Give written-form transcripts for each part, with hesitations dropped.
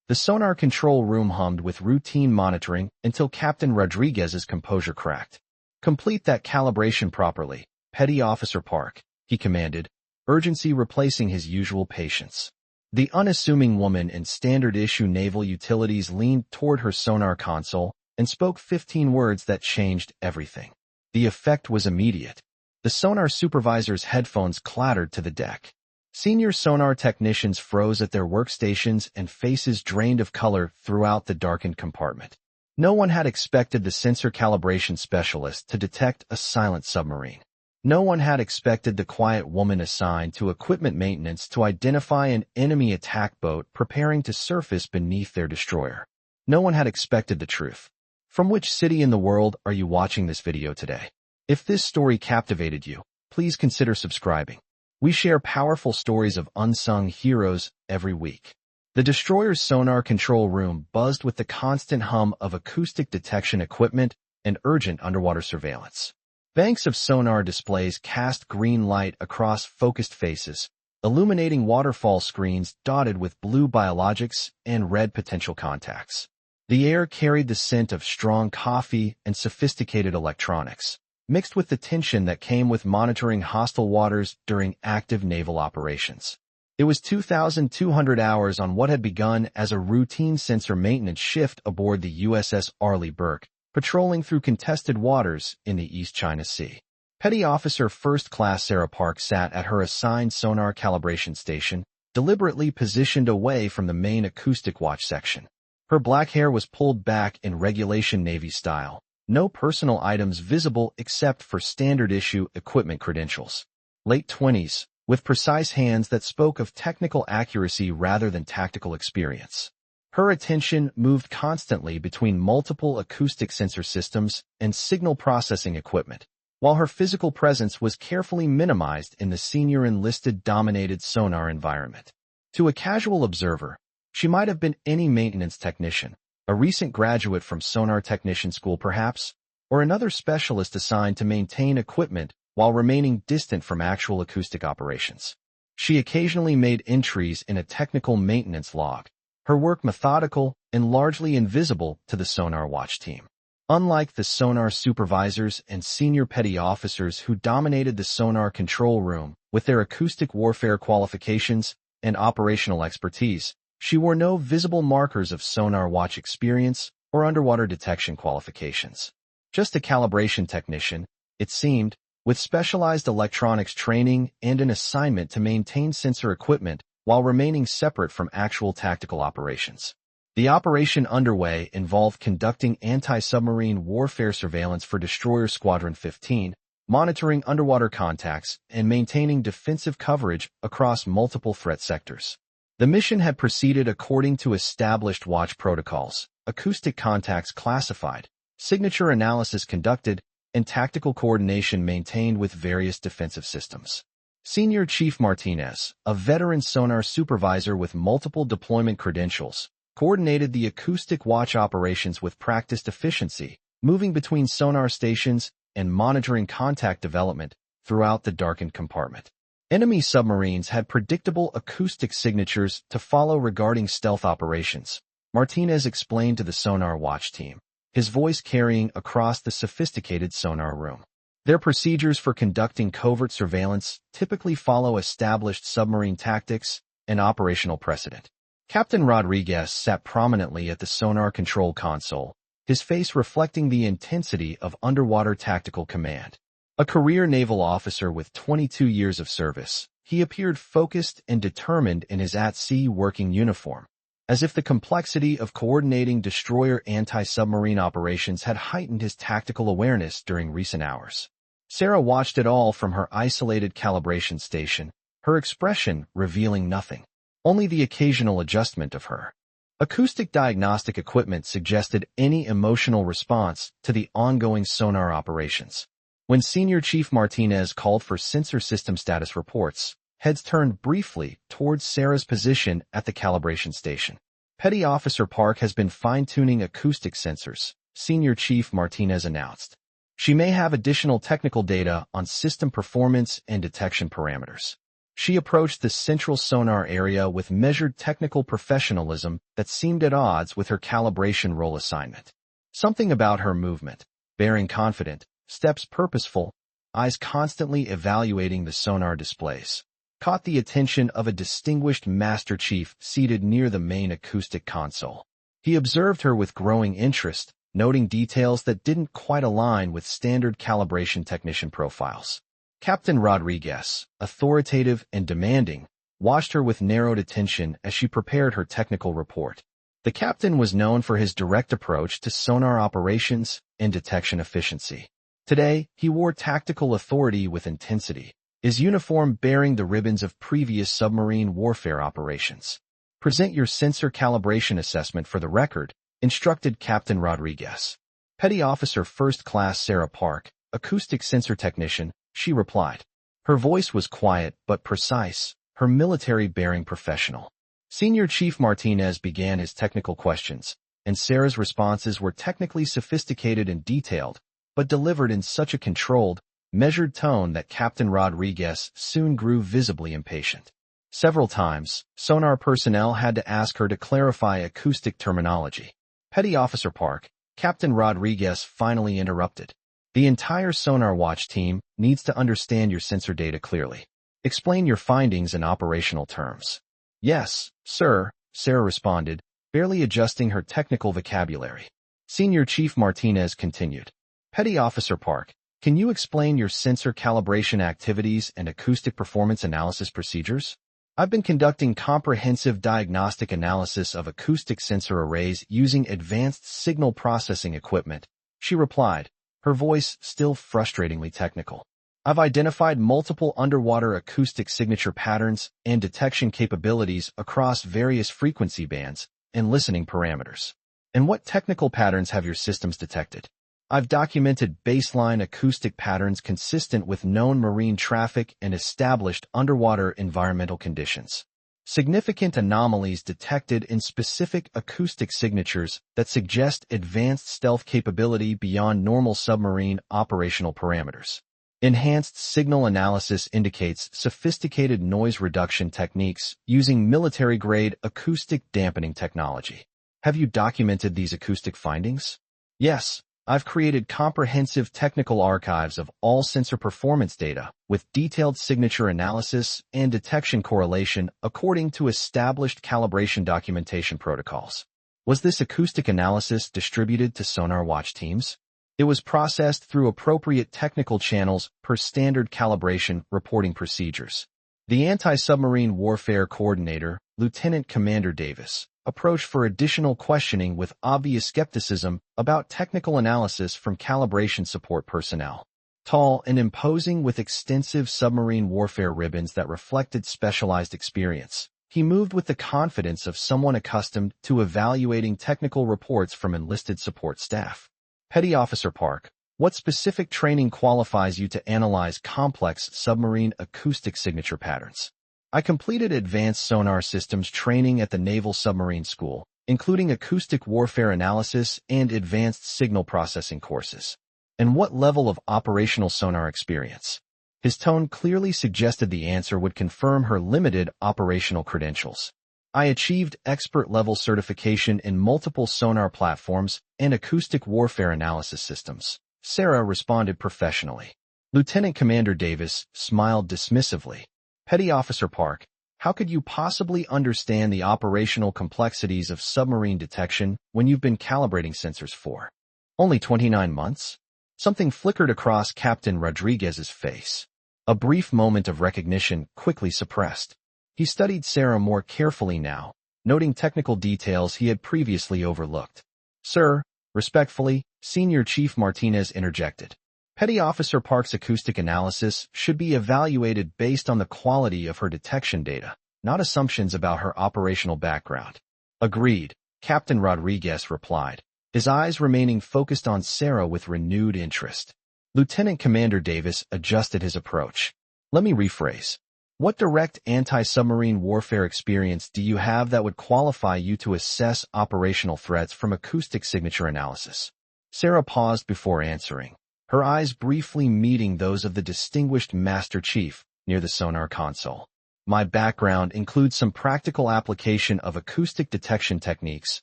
The sonar control room hummed with routine monitoring until Captain Rodriguez's composure cracked. "Complete that calibration properly, Petty Officer Park," he commanded, urgency replacing his usual patience. The unassuming woman in standard-issue naval utilities leaned toward her sonar console and spoke 15 words that changed everything. The effect was immediate. The sonar supervisor's headphones clattered to the deck. Senior sonar technicians froze at their workstations and faces drained of color throughout the darkened compartment. No one had expected the sensor calibration specialist to detect a silent submarine. No one had expected the quiet woman assigned to equipment maintenance to identify an enemy attack boat preparing to surface beneath their destroyer. No one had expected the truth. From which city in the world are you watching this video today? If this story captivated you, please consider subscribing. We share powerful stories of unsung heroes every week. The destroyer's sonar control room buzzed with the constant hum of acoustic detection equipment and urgent underwater surveillance. Banks of sonar displays cast green light across focused faces, illuminating waterfall screens dotted with blue biologics and red potential contacts. The air carried the scent of strong coffee and sophisticated electronics, mixed with the tension that came with monitoring hostile waters during active naval operations. It was 2,200 hours on what had begun as a routine sensor maintenance shift aboard the USS Arleigh Burke, patrolling through contested waters in the East China Sea. Petty Officer First Class Sarah Park sat at her assigned sonar calibration station, deliberately positioned away from the main acoustic watch section. Her black hair was pulled back in regulation Navy style, no personal items visible except for standard-issue equipment credentials. Late 20s, with precise hands that spoke of technical accuracy rather than tactical experience. Her attention moved constantly between multiple acoustic sensor systems and signal processing equipment, while her physical presence was carefully minimized in the senior enlisted-dominated sonar environment. To a casual observer, she might have been any maintenance technician, a recent graduate from sonar technician school perhaps, or another specialist assigned to maintain equipment while remaining distant from actual acoustic operations. She occasionally made entries in a technical maintenance log, her work methodical and largely invisible to the sonar watch team. Unlike the sonar supervisors and senior petty officers who dominated the sonar control room with their acoustic warfare qualifications and operational expertise, she wore no visible markers of sonar watch experience or underwater detection qualifications. Just a calibration technician, it seemed, with specialized electronics training and an assignment to maintain sensor equipment while remaining separate from actual tactical operations. The operation underway involved conducting anti-submarine warfare surveillance for Destroyer Squadron 15, monitoring underwater contacts, and maintaining defensive coverage across multiple threat sectors. The mission had proceeded according to established watch protocols, acoustic contacts classified, signature analysis conducted, and tactical coordination maintained with various defensive systems. Senior Chief Martinez, a veteran sonar supervisor with multiple deployment credentials, coordinated the acoustic watch operations with practiced efficiency, moving between sonar stations and monitoring contact development throughout the darkened compartment. Enemy submarines had predictable acoustic signatures to follow regarding stealth operations, Martinez explained to the sonar watch team, his voice carrying across the sophisticated sonar room. Their procedures for conducting covert surveillance typically follow established submarine tactics and operational precedent. Captain Rodriguez sat prominently at the sonar control console, his face reflecting the intensity of underwater tactical command. A career naval officer with 22 years of service, he appeared focused and determined in his at-sea working uniform, as if the complexity of coordinating destroyer anti-submarine operations had heightened his tactical awareness during recent hours. Sarah watched it all from her isolated calibration station, her expression revealing nothing, only the occasional adjustment of her acoustic diagnostic equipment suggested any emotional response to the ongoing sonar operations. When Senior Chief Martinez called for sensor system status reports, heads turned briefly towards Sarah's position at the calibration station. Petty Officer Park has been fine-tuning acoustic sensors, Senior Chief Martinez announced. She may have additional technical data on system performance and detection parameters. She approached the central sonar area with measured technical professionalism that seemed at odds with her calibration role assignment. Something about her movement, bearing confident, steps purposeful, eyes constantly evaluating the sonar displays, caught the attention of a distinguished Master Chief seated near the main acoustic console. He observed her with growing interest, noting details that didn't quite align with standard calibration technician profiles. Captain Rodriguez, authoritative and demanding, watched her with narrowed attention as she prepared her technical report. The captain was known for his direct approach to sonar operations and detection efficiency. Today, he wore tactical authority with intensity, his uniform bearing the ribbons of previous submarine warfare operations. "Present your sensor calibration assessment for the record," instructed Captain Rodriguez. Petty Officer First Class Sarah Park, acoustic sensor technician, she replied. Her voice was quiet but precise, her military bearing professional. Senior Chief Martinez began his technical questions, and Sarah's responses were technically sophisticated and detailed, but delivered in such a controlled, measured tone that Captain Rodriguez soon grew visibly impatient. Several times, sonar personnel had to ask her to clarify acoustic terminology. Petty Officer Park, Captain Rodriguez finally interrupted. "The entire Sonar Watch team needs to understand your sensor data clearly. Explain your findings in operational terms." "Yes, sir," Sarah responded, barely adjusting her technical vocabulary. Senior Chief Martinez continued. "Petty Officer Park, can you explain your sensor calibration activities and acoustic performance analysis procedures?" "I've been conducting comprehensive diagnostic analysis of acoustic sensor arrays using advanced signal processing equipment," she replied, her voice still frustratingly technical. "I've identified multiple underwater acoustic signature patterns and detection capabilities across various frequency bands and listening parameters." "And what technical patterns have your systems detected?" "I've documented baseline acoustic patterns consistent with known marine traffic and established underwater environmental conditions. Significant anomalies detected in specific acoustic signatures that suggest advanced stealth capability beyond normal submarine operational parameters. Enhanced signal analysis indicates sophisticated noise reduction techniques using military-grade acoustic dampening technology." "Have you documented these acoustic findings?" "Yes. I've created comprehensive technical archives of all sensor performance data with detailed signature analysis and detection correlation according to established calibration documentation protocols." "Was this acoustic analysis distributed to Sonar Watch teams?" "It was processed through appropriate technical channels per standard calibration reporting procedures." The anti-submarine warfare coordinator, Lieutenant Commander Davis, approached for additional questioning with obvious skepticism about technical analysis from calibration support personnel. Tall and imposing with extensive submarine warfare ribbons that reflected specialized experience, he moved with the confidence of someone accustomed to evaluating technical reports from enlisted support staff. "Petty Officer Park, what specific training qualifies you to analyze complex submarine acoustic signature patterns?" "I completed advanced sonar systems training at the Naval Submarine School, including acoustic warfare analysis and advanced signal processing courses." "And what level of operational sonar experience?" His tone clearly suggested the answer would confirm her limited operational credentials. "I achieved expert-level certification in multiple sonar platforms and acoustic warfare analysis systems," Sarah responded professionally. Lieutenant Commander Davis smiled dismissively. "Petty Officer Park, how could you possibly understand the operational complexities of submarine detection when you've been calibrating sensors for only 29 months? Something flickered across Captain Rodriguez's face. A brief moment of recognition quickly suppressed. He studied Sarah more carefully now, noting technical details he had previously overlooked. "Sir," respectfully, Senior Chief Martinez interjected. "Petty Officer Park's acoustic analysis should be evaluated based on the quality of her detection data, not assumptions about her operational background." "Agreed," Captain Rodriguez replied, his eyes remaining focused on Sarah with renewed interest. Lieutenant Commander Davis adjusted his approach. "Let me rephrase. What direct anti-submarine warfare experience do you have that would qualify you to assess operational threats from acoustic signature analysis?" Sarah paused before answering, her eyes briefly meeting those of the distinguished Master Chief near the sonar console. My background includes some practical application of acoustic detection techniques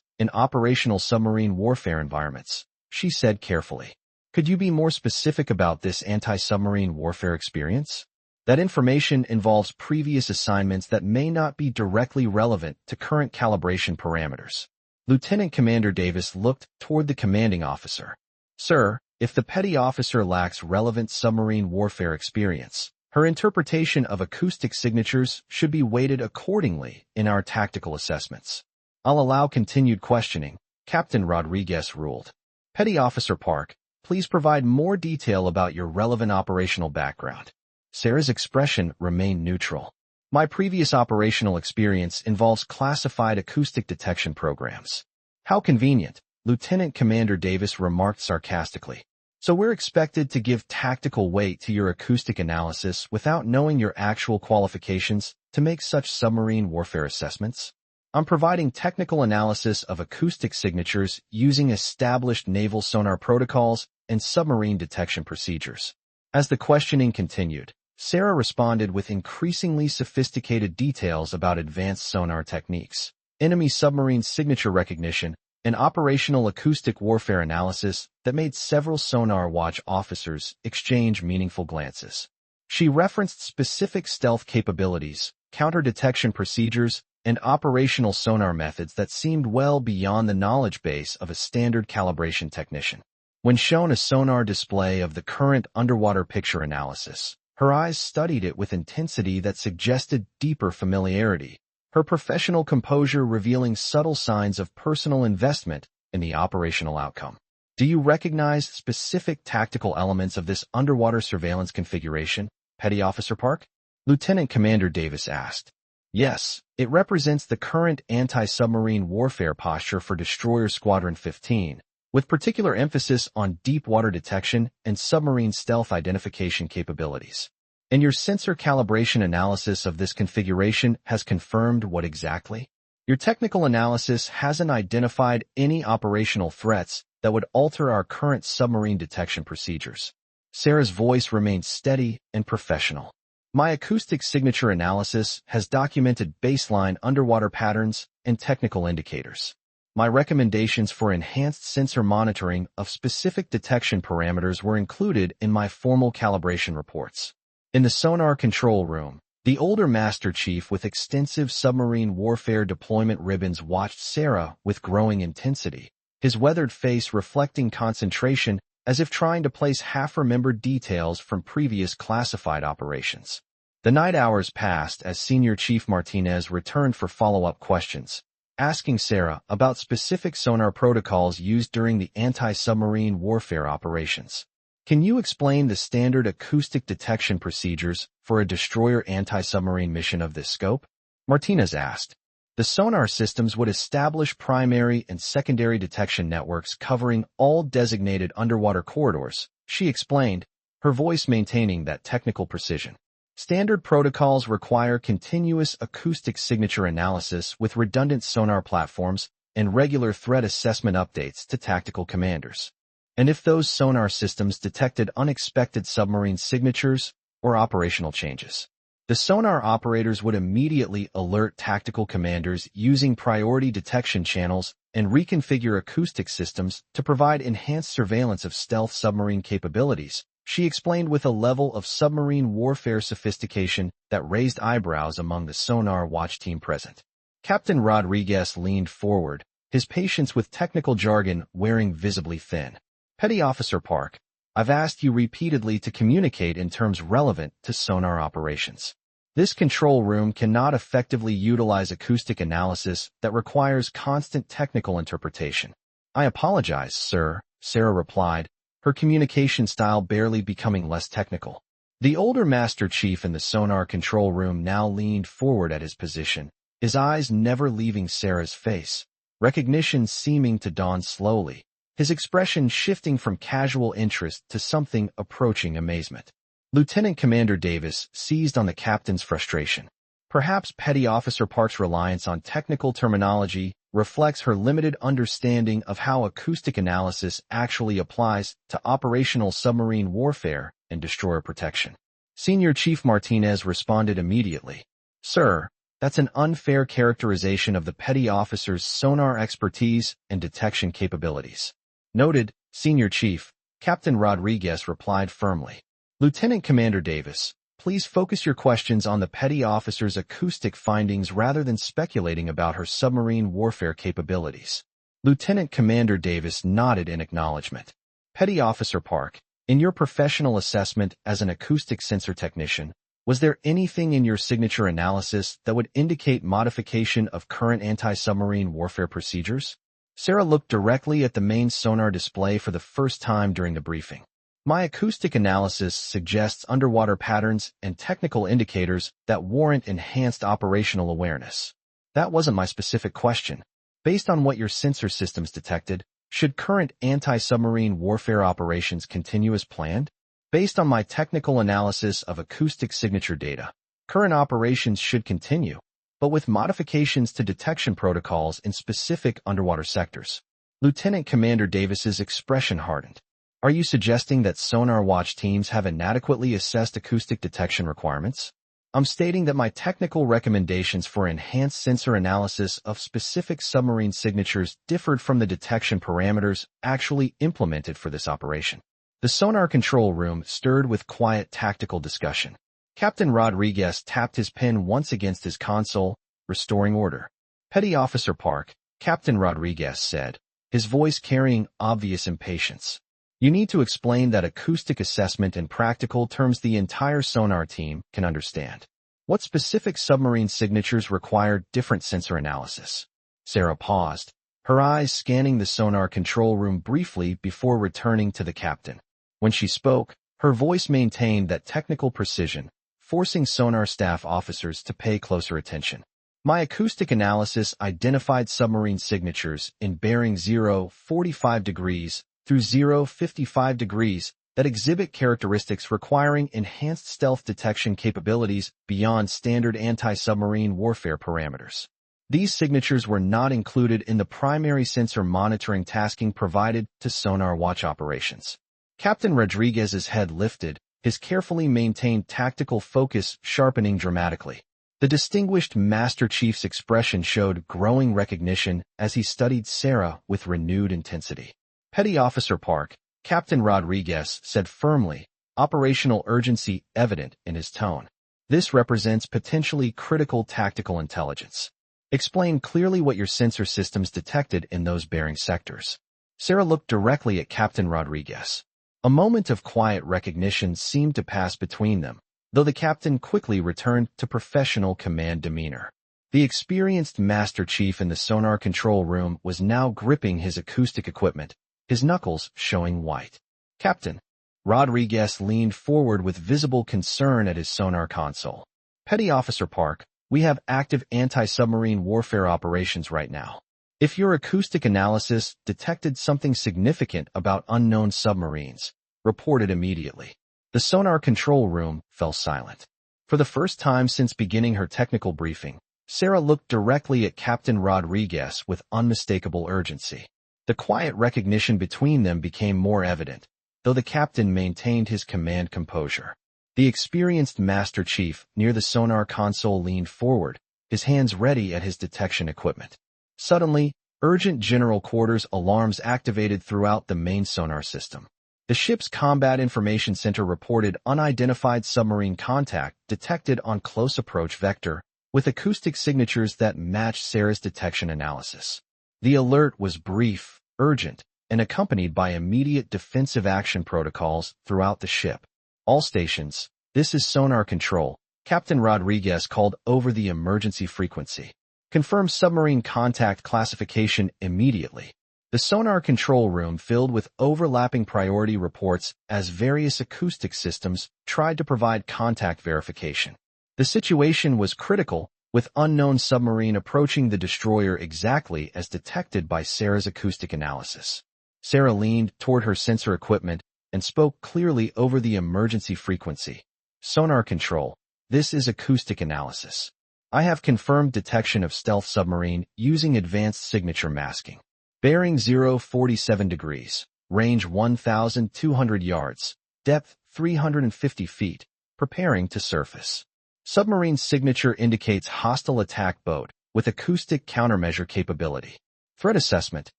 in operational submarine warfare environments, she said carefully. Could you be more specific about this anti-submarine warfare experience? That information involves previous assignments that may not be directly relevant to current calibration parameters. Lieutenant Commander Davis looked toward the commanding officer. Sir, if the petty officer lacks relevant submarine warfare experience, her interpretation of acoustic signatures should be weighted accordingly in our tactical assessments. I'll allow continued questioning, Captain Rodriguez ruled. Petty Officer Park, please provide more detail about your relevant operational background. Sarah's expression remained neutral. My previous operational experience involves classified acoustic detection programs. How convenient, Lieutenant Commander Davis remarked sarcastically. So we're expected to give tactical weight to your acoustic analysis without knowing your actual qualifications to make such submarine warfare assessments? I'm providing technical analysis of acoustic signatures using established naval sonar protocols and submarine detection procedures. As the questioning continued, Sarah responded with increasingly sophisticated details about advanced sonar techniques, enemy submarine signature recognition, and operational acoustic warfare analysis that made several Sonar Watch officers exchange meaningful glances. She referenced specific stealth capabilities, counter-detection procedures, and operational sonar methods that seemed well beyond the knowledge base of a standard calibration technician. When shown a sonar display of the current underwater picture analysis, her eyes studied it with intensity that suggested deeper familiarity, her professional composure revealing subtle signs of personal investment in the operational outcome. Do you recognize specific tactical elements of this underwater surveillance configuration, Petty Officer Park? Lieutenant Commander Davis asked. Yes, it represents the current anti-submarine warfare posture for Destroyer Squadron 15, with particular emphasis on deep water detection and submarine stealth identification capabilities. And your sensor calibration analysis of this configuration has confirmed what exactly? Your technical analysis hasn't identified any operational threats that would alter our current submarine detection procedures. Sarah's voice remained steady and professional. My acoustic signature analysis has documented baseline underwater patterns and technical indicators. My recommendations for enhanced sensor monitoring of specific detection parameters were included in my formal calibration reports. In the sonar control room, the older Master Chief with extensive submarine warfare deployment ribbons watched Sarah with growing intensity, his weathered face reflecting concentration as if trying to place half-remembered details from previous classified operations. The night hours passed as Senior Chief Martinez returned for follow-up questions, asking Sarah about specific sonar protocols used during the anti-submarine warfare operations. Can you explain the standard acoustic detection procedures for a destroyer anti-submarine mission of this scope? Martinez asked. The sonar systems would establish primary and secondary detection networks covering all designated underwater corridors, she explained, her voice maintaining that technical precision. Standard protocols require continuous acoustic signature analysis with redundant sonar platforms and regular threat assessment updates to tactical commanders. And if those sonar systems detected unexpected submarine signatures or operational changes, the sonar operators would immediately alert tactical commanders using priority detection channels and reconfigure acoustic systems to provide enhanced surveillance of stealth submarine capabilities, she explained with a level of submarine warfare sophistication that raised eyebrows among the Sonar Watch team present. Captain Rodriguez leaned forward, his patience with technical jargon wearing visibly thin. Petty Officer Park, I've asked you repeatedly to communicate in terms relevant to sonar operations. This control room cannot effectively utilize acoustic analysis that requires constant technical interpretation. I apologize, sir, Sarah replied, her communication style barely becoming less technical. The older Master Chief in the sonar control room now leaned forward at his position, his eyes never leaving Sarah's face, recognition seeming to dawn slowly, his expression shifting from casual interest to something approaching amazement. Lieutenant Commander Davis seized on the captain's frustration. Perhaps Petty Officer Park's reliance on technical terminology reflects her limited understanding of how acoustic analysis actually applies to operational submarine warfare and destroyer protection. Senior Chief Martinez responded immediately. Sir, that's an unfair characterization of the petty officer's sonar expertise and detection capabilities. Noted, Senior Chief, Captain Rodriguez replied firmly. Lieutenant Commander Davis, please focus your questions on the petty officer's acoustic findings rather than speculating about her submarine warfare capabilities. Lieutenant Commander Davis nodded in acknowledgement. Petty Officer Park, in your professional assessment as an acoustic sensor technician, was there anything in your signature analysis that would indicate modification of current anti-submarine warfare procedures? Sarah looked directly at the main sonar display for the first time during the briefing. My acoustic analysis suggests underwater patterns and technical indicators that warrant enhanced operational awareness. That wasn't my specific question. Based on what your sensor systems detected, should current anti-submarine warfare operations continue as planned? Based on my technical analysis of acoustic signature data, current operations should continue, but with modifications to detection protocols in specific underwater sectors. Lieutenant Commander Davis's expression hardened. Are you suggesting that sonar watch teams have inadequately assessed acoustic detection requirements? I'm stating that my technical recommendations for enhanced sensor analysis of specific submarine signatures differed from the detection parameters actually implemented for this operation. The sonar control room stirred with quiet tactical discussion. Captain Rodriguez tapped his pen once against his console, restoring order. Petty Officer Park, Captain Rodriguez said, his voice carrying obvious impatience. You need to explain that acoustic assessment in practical terms the entire sonar team can understand. What specific submarine signatures require different sensor analysis? Sarah paused, her eyes scanning the sonar control room briefly before returning to the captain. When she spoke, her voice maintained that technical precision, forcing sonar staff officers to pay closer attention. My acoustic analysis identified submarine signatures in bearing 045 degrees through 055 degrees that exhibit characteristics requiring enhanced stealth detection capabilities beyond standard anti-submarine warfare parameters. These signatures were not included in the primary sensor monitoring tasking provided to sonar watch operations. Captain Rodriguez's head lifted, his carefully maintained tactical focus sharpening dramatically. The distinguished Master Chief's expression showed growing recognition as he studied Sarah with renewed intensity. Petty Officer Park, Captain Rodriguez said firmly, operational urgency evident in his tone. This represents potentially critical tactical intelligence. Explain clearly what your sensor systems detected in those bearing sectors. Sarah looked directly at Captain Rodriguez. A moment of quiet recognition seemed to pass between them, though the captain quickly returned to professional command demeanor. The experienced Master Chief in the sonar control room was now gripping his acoustic equipment, his knuckles showing white. Captain. Rodriguez leaned forward with visible concern at his sonar console. Petty Officer Park, we have active anti-submarine warfare operations right now. If your acoustic analysis detected something significant about unknown submarines, report it immediately. The sonar control room fell silent. For the first time since beginning her technical briefing, Sarah looked directly at Captain Rodriguez with unmistakable urgency. The quiet recognition between them became more evident, though the captain maintained his command composure. The experienced Master Chief near the sonar console leaned forward, his hands ready at his detection equipment. Suddenly, urgent general quarters alarms activated throughout the main sonar system. The ship's Combat Information Center reported unidentified submarine contact detected on close approach vector, with acoustic signatures that matched Sarah's detection analysis. The alert was brief, urgent, and accompanied by immediate defensive action protocols throughout the ship. All stations, this is sonar control, Captain Rodriguez called over the emergency frequency. Confirm submarine contact classification immediately. The sonar control room filled with overlapping priority reports as various acoustic systems tried to provide contact verification. The situation was critical, with unknown submarine approaching the destroyer exactly as detected by Sarah's acoustic analysis. Sarah leaned toward her sensor equipment and spoke clearly over the emergency frequency. Sonar control, this is acoustic analysis. I have confirmed detection of stealth submarine using advanced signature masking. Bearing 047 degrees, range 1,200 yards, depth 350 feet, preparing to surface. Submarine signature indicates hostile attack boat with acoustic countermeasure capability. Threat assessment,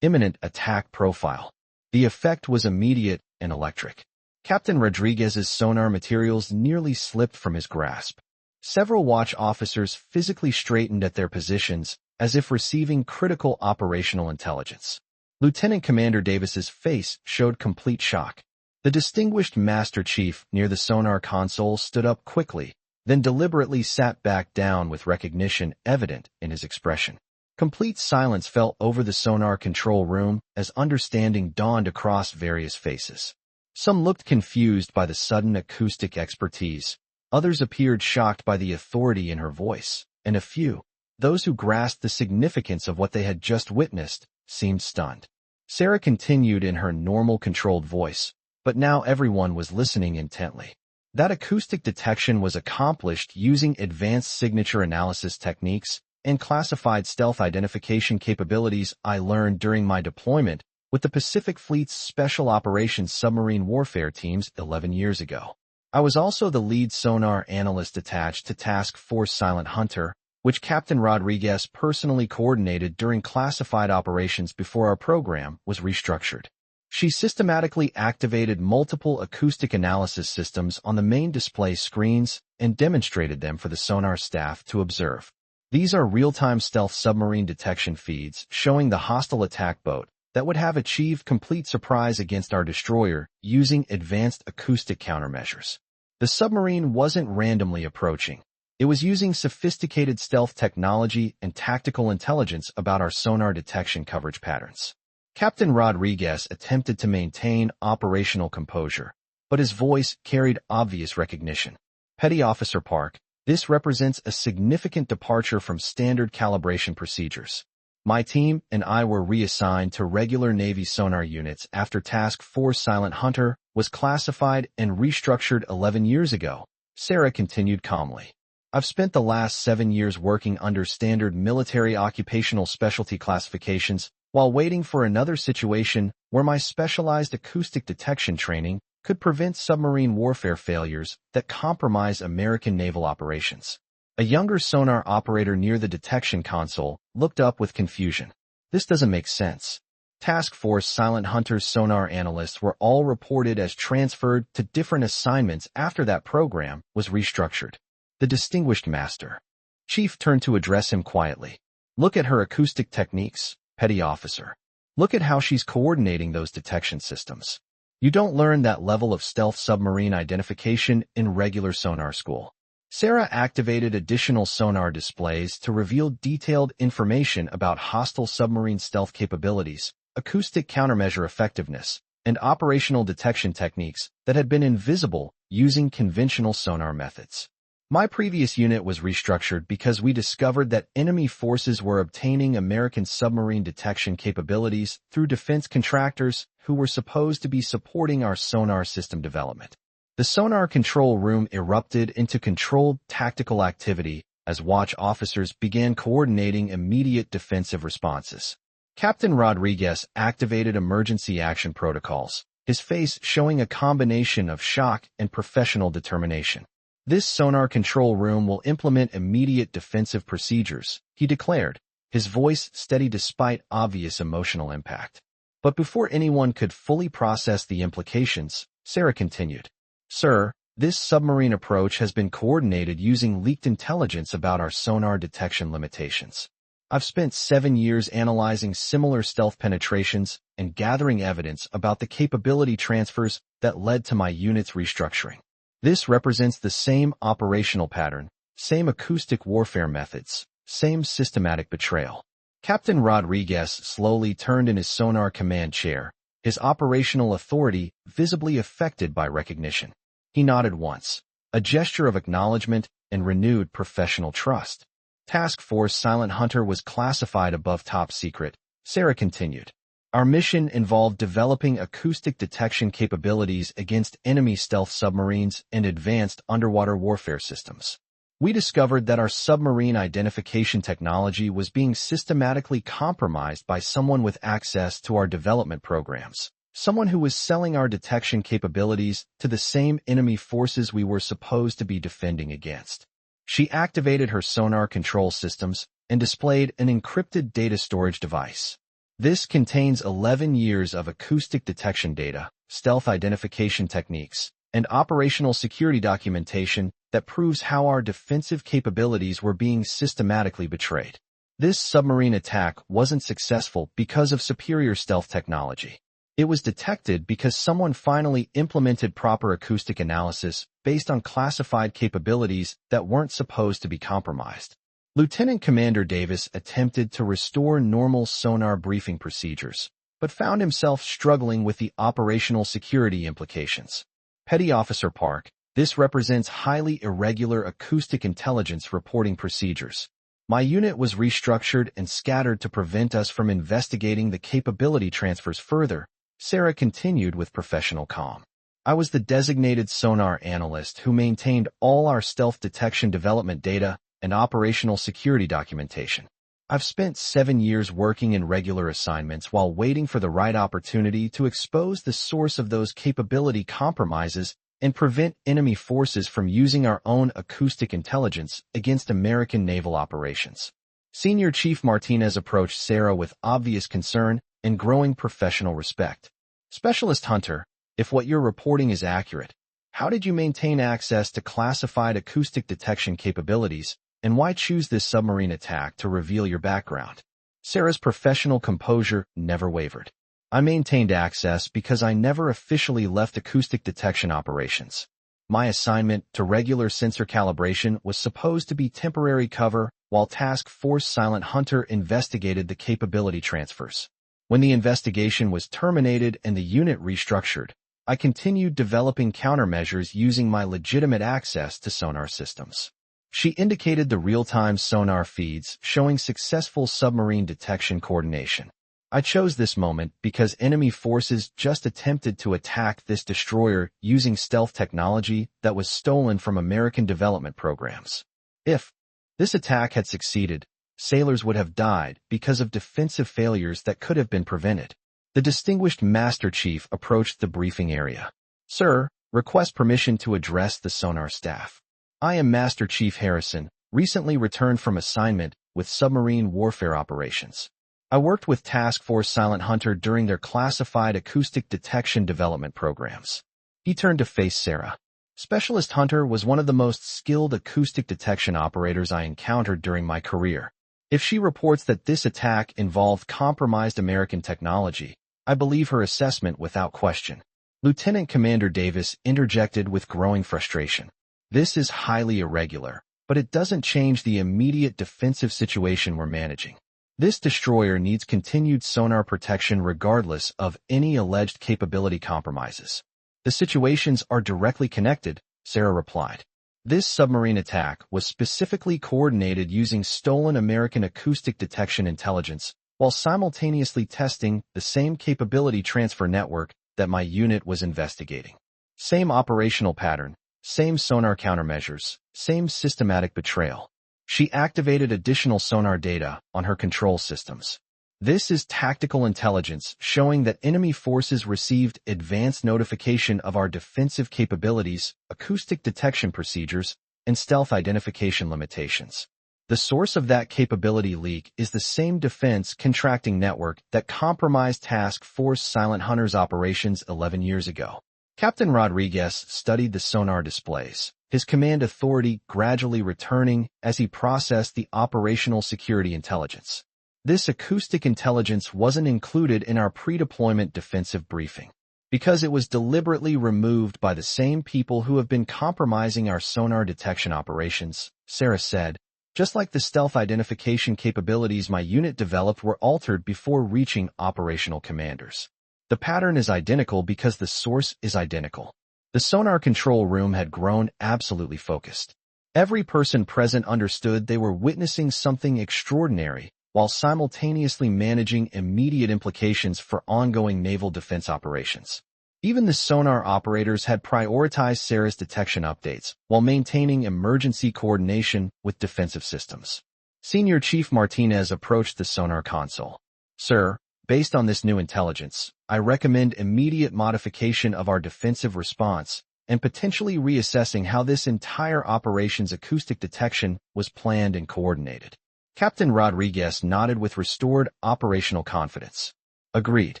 imminent attack profile. The effect was immediate and electric. Captain Rodriguez's sonar materials nearly slipped from his grasp. Several watch officers physically straightened at their positions as if receiving critical operational intelligence. Lieutenant Commander Davis's face showed complete shock. The distinguished Master Chief near the sonar console stood up quickly, then deliberately sat back down with recognition evident in his expression. Complete silence fell over the sonar control room as understanding dawned across various faces. Some looked confused by the sudden acoustic expertise. Others appeared shocked by the authority in her voice, and a few, those who grasped the significance of what they had just witnessed, seemed stunned. Sarah continued in her normal controlled voice, but now everyone was listening intently. That acoustic detection was accomplished using advanced signature analysis techniques and classified stealth identification capabilities I learned during my deployment with the Pacific Fleet's Special Operations Submarine Warfare Teams 11 years ago. I was also the lead sonar analyst attached to Task Force Silent Hunter, which Captain Rodriguez personally coordinated during classified operations before our program was restructured. She systematically activated multiple acoustic analysis systems on the main display screens and demonstrated them for the sonar staff to observe. These are real-time stealth submarine detection feeds showing the hostile attack boat that would have achieved complete surprise against our destroyer using advanced acoustic countermeasures. The submarine wasn't randomly approaching. It was using sophisticated stealth technology and tactical intelligence about our sonar detection coverage patterns. Captain Rodriguez attempted to maintain operational composure, but his voice carried obvious recognition. Petty Officer Park, this represents a significant departure from standard calibration procedures. My team and I were reassigned to regular Navy sonar units after Task Force Silent Hunter was classified and restructured 11 years ago, Sarah continued calmly. I've spent the last 7 years working under standard military occupational specialty classifications while waiting for another situation where my specialized acoustic detection training could prevent submarine warfare failures that compromise American naval operations. A younger sonar operator near the detection console looked up with confusion. This doesn't make sense. Task Force Silent Hunter's sonar analysts were all reported as transferred to different assignments after that program was restructured. The distinguished Master Chief turned to address him quietly. Look at her acoustic techniques, Petty Officer. Look at how she's coordinating those detection systems. You don't learn that level of stealth submarine identification in regular sonar school. Sarah activated additional sonar displays to reveal detailed information about hostile submarine stealth capabilities, acoustic countermeasure effectiveness, and operational detection techniques that had been invisible using conventional sonar methods. My previous unit was restructured because we discovered that enemy forces were obtaining American submarine detection capabilities through defense contractors who were supposed to be supporting our sonar system development. The sonar control room erupted into controlled tactical activity as watch officers began coordinating immediate defensive responses. Captain Rodriguez activated emergency action protocols, his face showing a combination of shock and professional determination. This sonar control room will implement immediate defensive procedures, he declared, his voice steady despite obvious emotional impact. But before anyone could fully process the implications, Sarah continued. Sir, this submarine approach has been coordinated using leaked intelligence about our sonar detection limitations. I've spent 7 years analyzing similar stealth penetrations and gathering evidence about the capability transfers that led to my unit's restructuring. This represents the same operational pattern, same acoustic warfare methods, same systematic betrayal. Captain Rodriguez slowly turned in his sonar command chair, his operational authority visibly affected by recognition. He nodded once, a gesture of acknowledgement and renewed professional trust. Task Force Silent Hunter was classified above top secret, Sarah continued. Our mission involved developing acoustic detection capabilities against enemy stealth submarines and advanced underwater warfare systems. We discovered that our submarine identification technology was being systematically compromised by someone with access to our development programs, someone who was selling our detection capabilities to the same enemy forces we were supposed to be defending against. She activated her sonar control systems and displayed an encrypted data storage device. This contains 11 years of acoustic detection data, stealth identification techniques, and operational security documentation that proves how our defensive capabilities were being systematically betrayed. This submarine attack wasn't successful because of superior stealth technology. It was detected because someone finally implemented proper acoustic analysis based on classified capabilities that weren't supposed to be compromised. Lieutenant Commander Davis attempted to restore normal sonar briefing procedures, but found himself struggling with the operational security implications. Petty Officer Park, this represents highly irregular acoustic intelligence reporting procedures. My unit was restructured and scattered to prevent us from investigating the capability transfers further, Sarah continued with professional calm. I was the designated sonar analyst who maintained all our stealth detection development data and operational security documentation. I've spent 7 years working in regular assignments while waiting for the right opportunity to expose the source of those capability compromises and prevent enemy forces from using our own acoustic intelligence against American naval operations. Senior Chief Martinez approached Sarah with obvious concern and growing professional respect. Specialist Hunter, if what you're reporting is accurate, how did you maintain access to classified acoustic detection capabilities, and why choose this submarine attack to reveal your background? Sarah's professional composure never wavered. I maintained access because I never officially left acoustic detection operations. My assignment to regular sensor calibration was supposed to be temporary cover while Task Force Silent Hunter investigated the capability transfers. When the investigation was terminated and the unit restructured, I continued developing countermeasures using my legitimate access to sonar systems. She indicated the real-time sonar feeds showing successful submarine detection coordination. I chose this moment because enemy forces just attempted to attack this destroyer using stealth technology that was stolen from American development programs. If this attack had succeeded, sailors would have died because of defensive failures that could have been prevented. The distinguished Master Chief approached the briefing area. Sir, request permission to address the sonar staff. I am Master Chief Harrison, recently returned from assignment with submarine warfare operations. I worked with Task Force Silent Hunter during their classified acoustic detection development programs. He turned to face Sarah. Specialist Hunter was one of the most skilled acoustic detection operators I encountered during my career. If she reports that this attack involved compromised American technology, I believe her assessment without question. Lieutenant Commander Davis interjected with growing frustration. This is highly irregular, but it doesn't change the immediate defensive situation we're managing. This destroyer needs continued sonar protection regardless of any alleged capability compromises. The situations are directly connected, Sarah replied. This submarine attack was specifically coordinated using stolen American acoustic detection intelligence while simultaneously testing the same capability transfer network that my unit was investigating. Same operational pattern, same sonar countermeasures, same systematic betrayal. She activated additional sonar data on her control systems. This is tactical intelligence showing that enemy forces received advanced notification of our defensive capabilities, acoustic detection procedures, and stealth identification limitations. The source of that capability leak is the same defense contracting network that compromised Task Force Silent Hunter's operations 11 years ago. Captain Rodriguez studied the sonar displays, his command authority gradually returning as he processed the operational security intelligence. This acoustic intelligence wasn't included in our pre-deployment defensive briefing because it was deliberately removed by the same people who have been compromising our sonar detection operations, Sarah said. Just like the stealth identification capabilities my unit developed were altered before reaching operational commanders. The pattern is identical because the source is identical. The sonar control room had grown absolutely focused. Every person present understood they were witnessing something extraordinary while simultaneously managing immediate implications for ongoing naval defense operations. Even the sonar operators had prioritized Sarah's detection updates while maintaining emergency coordination with defensive systems. Senior Chief Martinez approached the sonar console. Sir, based on this new intelligence, I recommend immediate modification of our defensive response and potentially reassessing how this entire operation's acoustic detection was planned and coordinated. Captain Rodriguez nodded with restored operational confidence. Agreed.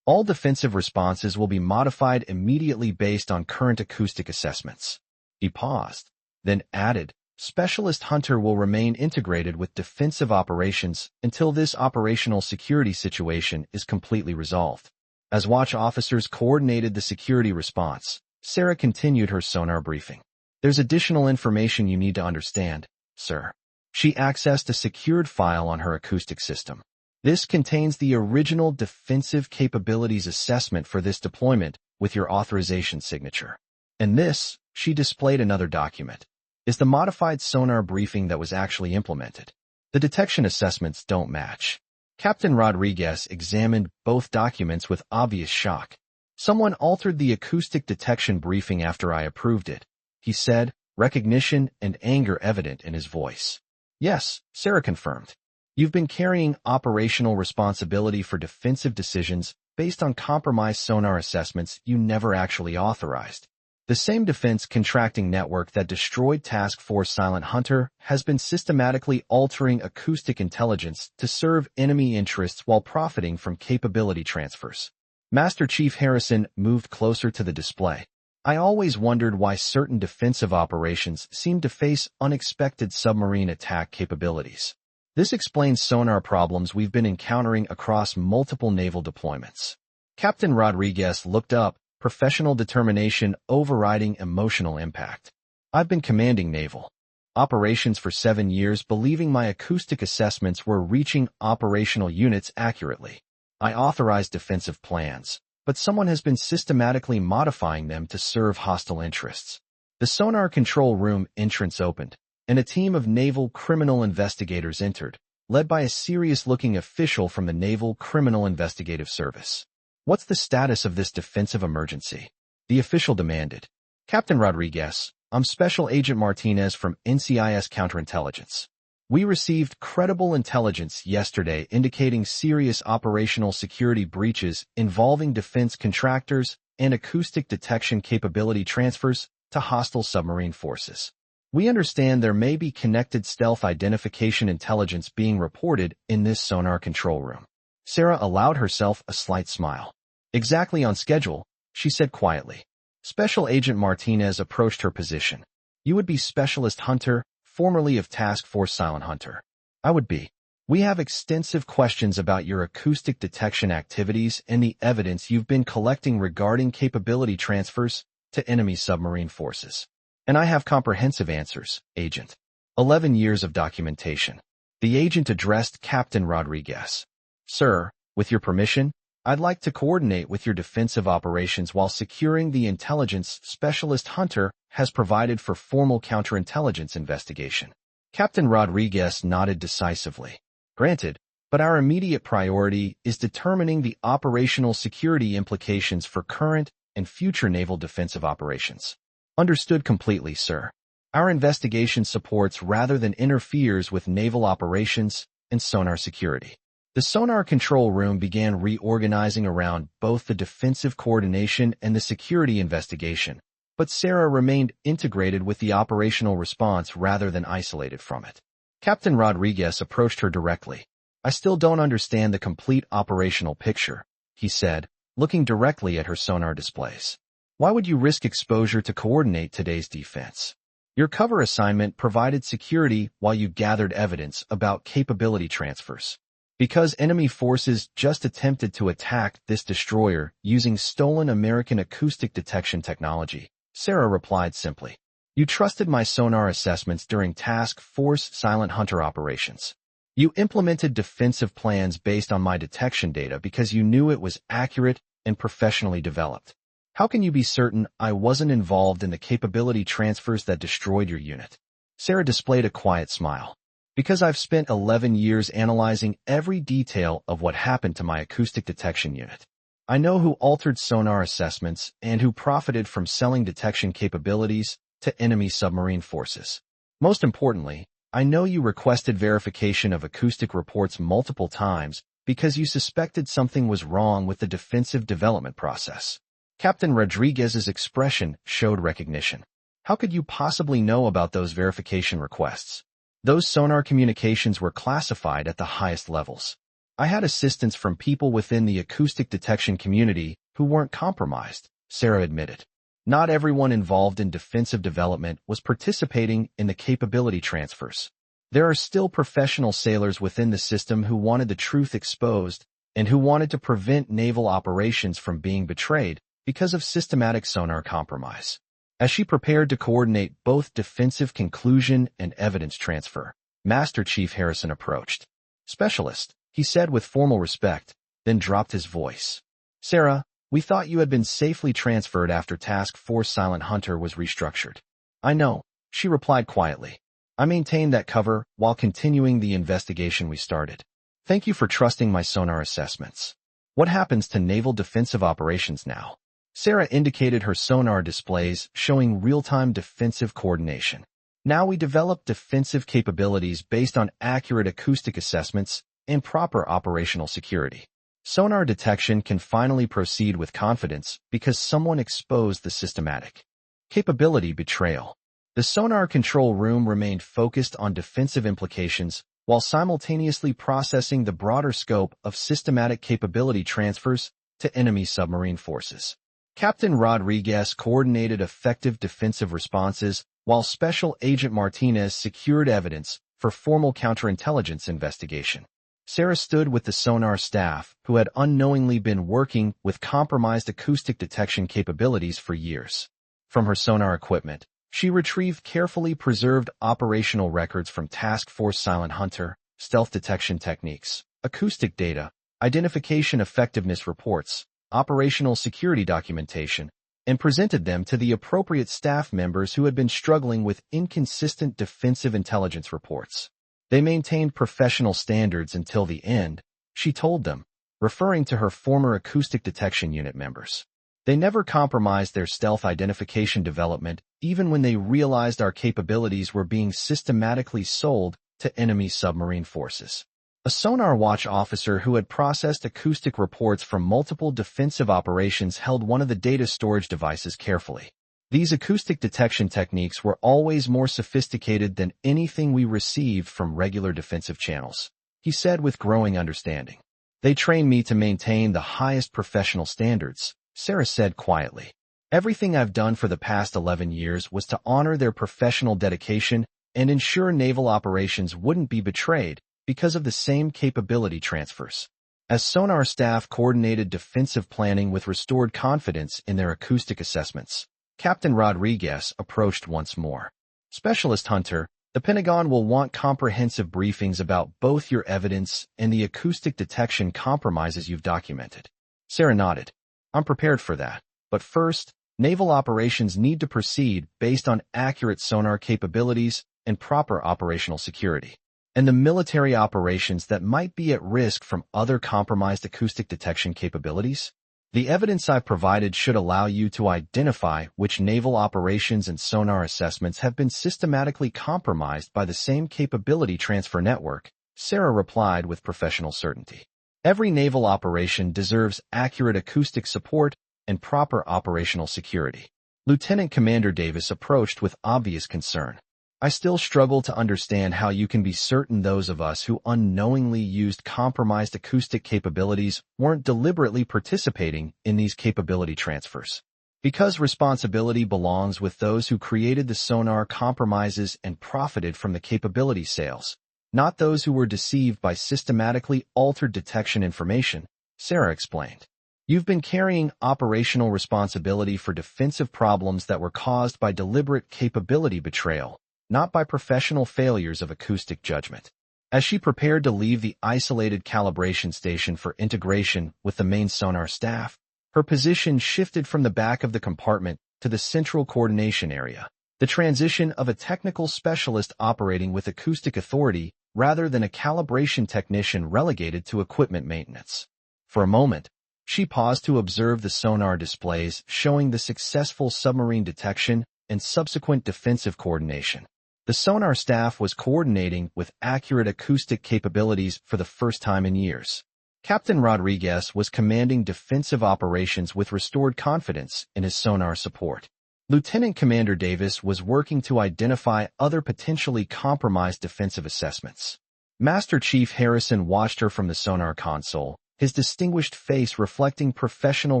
All defensive responses will be modified immediately based on current acoustic assessments. He paused, then added, Specialist Hunter will remain integrated with defensive operations until this operational security situation is completely resolved. As watch officers coordinated the security response, Sarah continued her sonar briefing. There's additional information you need to understand, sir. She accessed a secured file on her acoustic system. This contains the original defensive capabilities assessment for this deployment with your authorization signature. And this, she displayed another document, is the modified sonar briefing that was actually implemented. The detection assessments don't match. Captain Rodriguez examined both documents with obvious shock. Someone altered the acoustic detection briefing after I approved it, he said, recognition and anger evident in his voice. Yes, Sarah confirmed. You've been carrying operational responsibility for defensive decisions based on compromised sonar assessments you never actually authorized. The same defense contracting network that destroyed Task Force Silent Hunter has been systematically altering acoustic intelligence to serve enemy interests while profiting from capability transfers. Master Chief Harrison moved closer to the display. I always wondered why certain defensive operations seem to face unexpected submarine attack capabilities. This explains sonar problems we've been encountering across multiple naval deployments. Captain Rodriguez looked up, professional determination overriding emotional impact. I've been commanding naval operations for 7 years, believing my acoustic assessments were reaching operational units accurately. I authorized defensive plans, but someone has been systematically modifying them to serve hostile interests. The sonar control room entrance opened, and a team of naval criminal investigators entered, led by a serious-looking official from the Naval Criminal Investigative Service. What's the status of this defensive emergency? The official demanded. Captain Rodriguez, I'm Special Agent Martinez from NCIS Counterintelligence. We received credible intelligence yesterday indicating serious operational security breaches involving defense contractors and acoustic detection capability transfers to hostile submarine forces. We understand there may be connected stealth identification intelligence being reported in this sonar control room. Sarah allowed herself a slight smile. Exactly on schedule, she said quietly. Special Agent Martinez approached her position. You would be Specialist Hunter, formerly of Task Force Silent Hunter. I would be. We have extensive questions about your acoustic detection activities and the evidence you've been collecting regarding capability transfers to enemy submarine forces. And I have comprehensive answers, Agent. 11 years of documentation. The agent addressed Captain Rodriguez. Sir, with your permission, I'd like to coordinate with your defensive operations while securing the intelligence Specialist Hunter has provided for formal counterintelligence investigation. Captain Rodriguez nodded decisively. Granted, but our immediate priority is determining the operational security implications for current and future naval defensive operations. Understood completely, sir. Our investigation supports rather than interferes with naval operations and sonar security. The sonar control room began reorganizing around both the defensive coordination and the security investigation, but Sarah remained integrated with the operational response rather than isolated from it. Captain Rodriguez approached her directly. I still don't understand the complete operational picture, he said, looking directly at her sonar displays. Why would you risk exposure to coordinate today's defense? Your cover assignment provided security while you gathered evidence about capability transfers. Because enemy forces just attempted to attack this destroyer using stolen American acoustic detection technology, Sarah replied simply. You trusted my sonar assessments during Task Force Silent Hunter operations. You implemented defensive plans based on my detection data because you knew it was accurate and professionally developed. How can you be certain I wasn't involved in the capability transfers that destroyed your unit? Sarah displayed a quiet smile. Because I've spent 11 years analyzing every detail of what happened to my acoustic detection unit. I know who altered sonar assessments and who profited from selling detection capabilities to enemy submarine forces. Most importantly, I know you requested verification of acoustic reports multiple times because you suspected something was wrong with the defensive development process. Captain Rodriguez's expression showed recognition. How could you possibly know about those verification requests? Those sonar communications were classified at the highest levels. I had assistance from people within the acoustic detection community who weren't compromised, Sarah admitted. Not everyone involved in defensive development was participating in the capability transfers. There are still professional sailors within the system who wanted the truth exposed and who wanted to prevent naval operations from being betrayed because of systematic sonar compromise. As she prepared to coordinate both defensive conclusion and evidence transfer, Master Chief Harrison approached. "Specialist," he said with formal respect, then dropped his voice. "Sarah, we thought you had been safely transferred after Task Force Silent Hunter was restructured." "I know," she replied quietly. "I maintained that cover while continuing the investigation we started. Thank you for trusting my sonar assessments. What happens to naval defensive operations now?" Sarah indicated her sonar displays showing real-time defensive coordination. "Now we develop defensive capabilities based on accurate acoustic assessments and proper operational security. Sonar detection can finally proceed with confidence because someone exposed the systematic capability betrayal." The sonar control room remained focused on defensive implications while simultaneously processing the broader scope of systematic capability transfers to enemy submarine forces. Captain Rodriguez coordinated effective defensive responses while Special Agent Martinez secured evidence for formal counterintelligence investigation. Sarah stood with the sonar staff who had unknowingly been working with compromised acoustic detection capabilities for years. From her sonar equipment, she retrieved carefully preserved operational records from Task Force Silent Hunter, stealth detection techniques, acoustic data, identification effectiveness reports, operational security documentation, and presented them to the appropriate staff members who had been struggling with inconsistent defensive intelligence reports. They maintained professional standards until the end, she told them, referring to her former acoustic detection unit members. They never compromised their stealth identification development, even when they realized our capabilities were being systematically sold to enemy submarine forces. A Sonar Watch officer who had processed acoustic reports from multiple defensive operations held one of the data storage devices carefully. "These acoustic detection techniques were always more sophisticated than anything we received from regular defensive channels," he said with growing understanding. "They trained me to maintain the highest professional standards," Sarah said quietly. "Everything I've done for the past 11 years was to honor their professional dedication and ensure naval operations wouldn't be betrayed because of the same capability transfers." As sonar staff coordinated defensive planning with restored confidence in their acoustic assessments, Captain Rodriguez approached once more. "Specialist Hunter, the Pentagon will want comprehensive briefings about both your evidence and the acoustic detection compromises you've documented." Sarah nodded. "I'm prepared for that. But first, naval operations need to proceed based on accurate sonar capabilities and proper operational security. And the military operations that might be at risk from other compromised acoustic detection capabilities? The evidence I've provided should allow you to identify which naval operations and sonar assessments have been systematically compromised by the same capability transfer network," Sarah replied with professional certainty. "Every naval operation deserves accurate acoustic support and proper operational security." Lieutenant Commander Davis approached with obvious concern. "I still struggle to understand how you can be certain those of us who unknowingly used compromised acoustic capabilities weren't deliberately participating in these capability transfers. Because responsibility belongs with those who created the sonar compromises and profited from the capability sales, not those who were deceived by systematically altered detection information," Sarah explained. "You've been carrying operational responsibility for defensive problems that were caused by deliberate capability betrayal, not by professional failures of acoustic judgment." As she prepared to leave the isolated calibration station for integration with the main sonar staff, her position shifted from the back of the compartment to the central coordination area, the transition of a technical specialist operating with acoustic authority rather than a calibration technician relegated to equipment maintenance. For a moment, she paused to observe the sonar displays showing the successful submarine detection and subsequent defensive coordination. The sonar staff was coordinating with accurate acoustic capabilities for the first time in years. Captain Rodriguez was commanding defensive operations with restored confidence in his sonar support. Lieutenant Commander Davis was working to identify other potentially compromised defensive assessments. Master Chief Harrison watched her from the sonar console, his distinguished face reflecting professional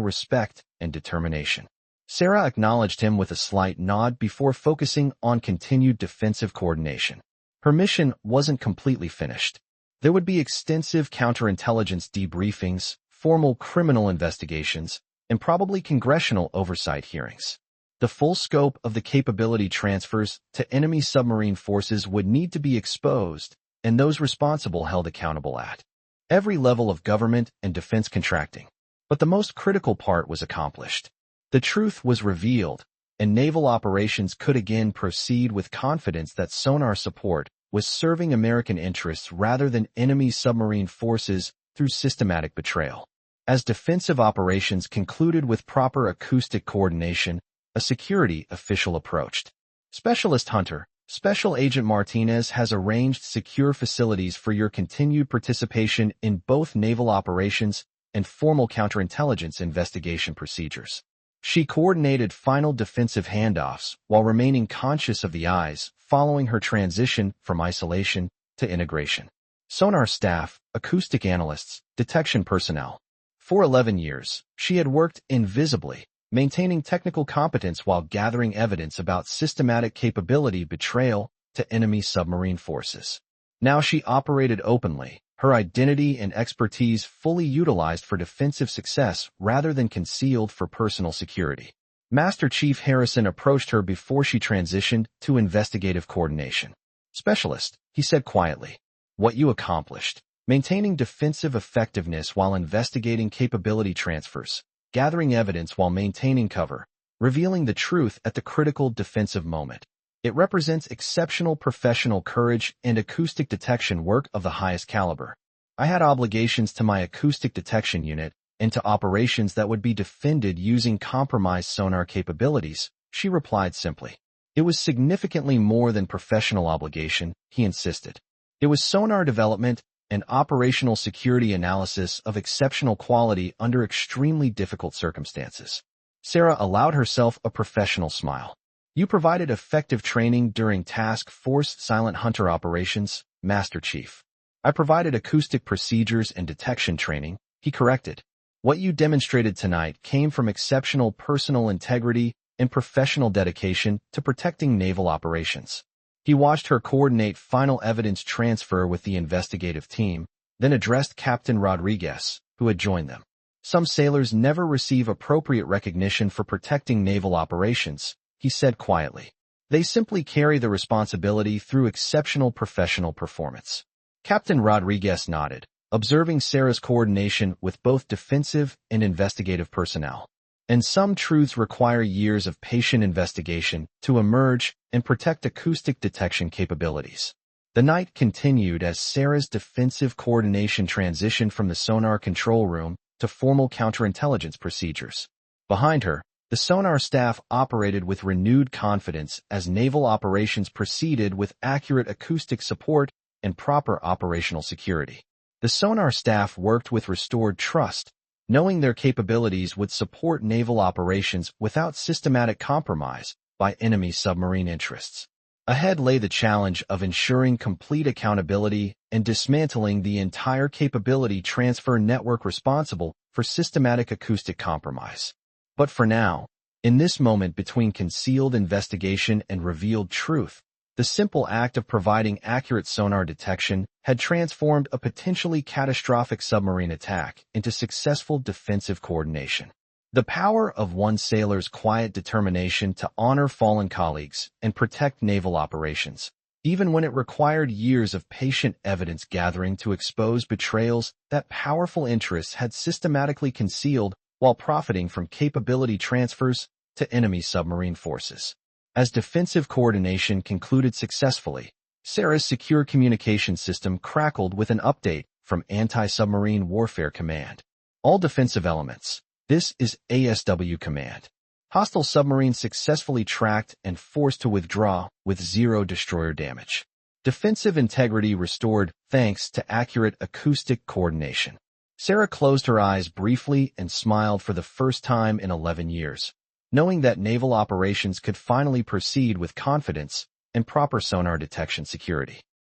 respect and determination. Sarah acknowledged him with a slight nod before focusing on continued defensive coordination. Her mission wasn't completely finished. There would be extensive counterintelligence debriefings, formal criminal investigations, and probably congressional oversight hearings. The full scope of the capability transfers to enemy submarine forces would need to be exposed, and those responsible held accountable at every level of government and defense contracting. But the most critical part was accomplished. The truth was revealed, and naval operations could again proceed with confidence that sonar support was serving American interests rather than enemy submarine forces through systematic betrayal. As defensive operations concluded with proper acoustic coordination, a security official approached. Specialist Hunter, Special Agent Martinez has arranged secure facilities for your continued participation in both naval operations and formal counterintelligence investigation procedures. She coordinated final defensive handoffs while remaining conscious of the eyes following her transition from isolation to integration. Sonar staff, acoustic analysts, detection personnel. For 11 years, she had worked invisibly, maintaining technical competence while gathering evidence about systematic capability betrayal to enemy submarine forces. Now she operated openly, her identity and expertise fully utilized for defensive success rather than concealed for personal security. Master Chief Harrison approached her before she transitioned to investigative coordination. Specialist, he said quietly, what you accomplished, maintaining defensive effectiveness while investigating capability transfers, gathering evidence while maintaining cover, revealing the truth at the critical defensive moment. It represents exceptional professional courage and acoustic detection work of the highest caliber. I had obligations to my acoustic detection unit and to operations that would be defended using compromised sonar capabilities, she replied simply. It was significantly more than professional obligation, he insisted. It was sonar development and operational security analysis of exceptional quality under extremely difficult circumstances. Sarah allowed herself a professional smile. You provided effective training during Task Force Silent Hunter operations, Master Chief. I provided acoustic procedures and detection training, he corrected. What you demonstrated tonight came from exceptional personal integrity and professional dedication to protecting naval operations. He watched her coordinate final evidence transfer with the investigative team, then addressed Captain Rodriguez, who had joined them. Some sailors never receive appropriate recognition for protecting naval operations, he said quietly. They simply carry the responsibility through exceptional professional performance. Captain Rodriguez nodded, observing Sarah's coordination with both defensive and investigative personnel. And some truths require years of patient investigation to emerge and protect acoustic detection capabilities. The night continued as Sarah's defensive coordination transitioned from the sonar control room to formal counterintelligence procedures. Behind her, the sonar staff operated with renewed confidence as naval operations proceeded with accurate acoustic support and proper operational security. The sonar staff worked with restored trust, knowing their capabilities would support naval operations without systematic compromise by enemy submarine interests. Ahead lay the challenge of ensuring complete accountability and dismantling the entire capability transfer network responsible for systematic acoustic compromise. But for now, in this moment between concealed investigation and revealed truth, the simple act of providing accurate sonar detection had transformed a potentially catastrophic submarine attack into successful defensive coordination. The power of one sailor's quiet determination to honor fallen colleagues and protect naval operations, even when it required years of patient evidence gathering to expose betrayals that powerful interests had systematically concealed while profiting from capability transfers to enemy submarine forces. As defensive coordination concluded successfully, Sarah's secure communication system crackled with an update from Anti-Submarine Warfare Command. All defensive elements. This is ASW Command. Hostile submarines successfully tracked and forced to withdraw with 0 destroyer damage. Defensive integrity restored thanks to accurate acoustic coordination. Sarah closed her eyes briefly and smiled for the first time in 11 years, knowing that naval operations could finally proceed with confidence and proper sonar detection security.